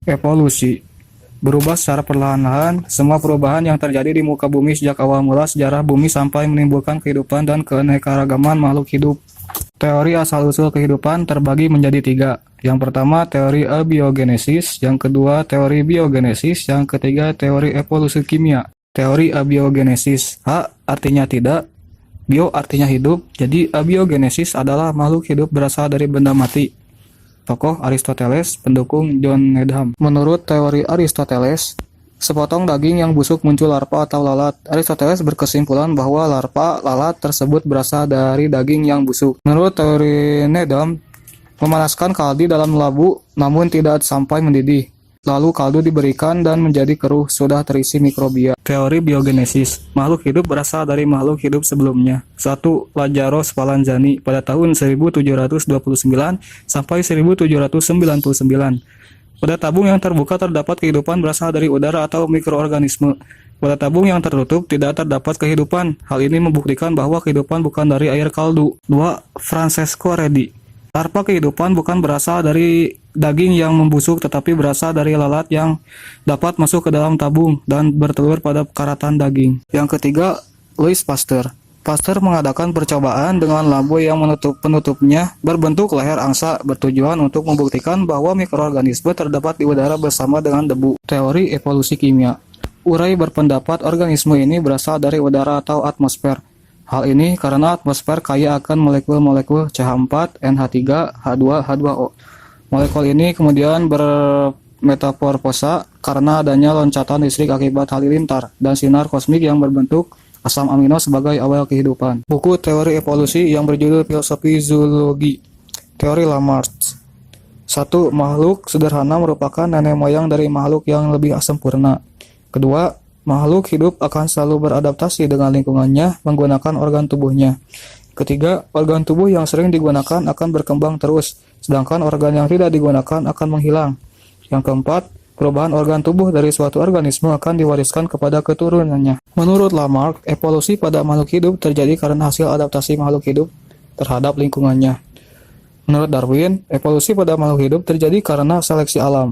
Evolusi berubah secara perlahan-lahan. Semua perubahan yang terjadi di muka bumi sejak awal mula sejarah bumi sampai menimbulkan kehidupan dan keanekaragaman makhluk hidup. Teori asal-usul kehidupan terbagi menjadi tiga. Yang pertama, teori abiogenesis. Yang kedua, teori biogenesis. Yang ketiga, teori evolusi kimia. Teori abiogenesis. A artinya tidak, bio artinya hidup. Jadi abiogenesis adalah makhluk hidup berasal dari benda mati. Tokoh Aristoteles, pendukung John Needham. Menurut teori Aristoteles, sepotong daging yang busuk muncul larva atau lalat. Aristoteles berkesimpulan bahwa larva lalat tersebut berasal dari daging yang busuk. Menurut teori Needham, memanaskan kaldu dalam labu namun tidak sampai mendidih. Lalu kaldu diberikan dan menjadi keruh, sudah terisi mikrobia. Teori biogenesis. Makhluk hidup berasal dari makhluk hidup sebelumnya. 1. Lazzaro Spallanzani pada tahun 1729 sampai 1799. Pada tabung yang terbuka terdapat kehidupan berasal dari udara atau mikroorganisme. Pada tabung yang tertutup tidak terdapat kehidupan. Hal ini membuktikan bahwa kehidupan bukan dari air kaldu. 2. Francesco Redi. Larva kehidupan bukan berasal dari daging yang membusuk tetapi berasal dari lalat yang dapat masuk ke dalam tabung dan bertelur pada karatan daging. Yang ketiga, Louis Pasteur. Pasteur mengadakan percobaan dengan lampu yang penutupnya berbentuk leher angsa bertujuan untuk membuktikan bahwa mikroorganisme terdapat di udara bersama dengan debu. Teori evolusi kimia. Urey berpendapat organisme ini berasal dari udara atau atmosfer. Hal ini karena atmosfer kaya akan molekul-molekul CH4, NH3, H2, H2O. Molekul ini kemudian bermetamorfosa karena adanya loncatan listrik akibat halilintar dan sinar kosmik yang berbentuk asam amino sebagai awal kehidupan. Buku teori evolusi yang berjudul Filosofi Zoologi. Teori Lamarck. 1. Makhluk sederhana merupakan nenek moyang dari makhluk yang lebih sempurna. Kedua, makhluk hidup akan selalu beradaptasi dengan lingkungannya menggunakan organ tubuhnya. Ketiga, organ tubuh yang sering digunakan akan berkembang terus, sedangkan organ yang tidak digunakan akan menghilang. Yang keempat, perubahan organ tubuh dari suatu organisme akan diwariskan kepada keturunannya. Menurut Lamarck, evolusi pada makhluk hidup terjadi karena hasil adaptasi makhluk hidup terhadap lingkungannya. Menurut Darwin, evolusi pada makhluk hidup terjadi karena seleksi alam.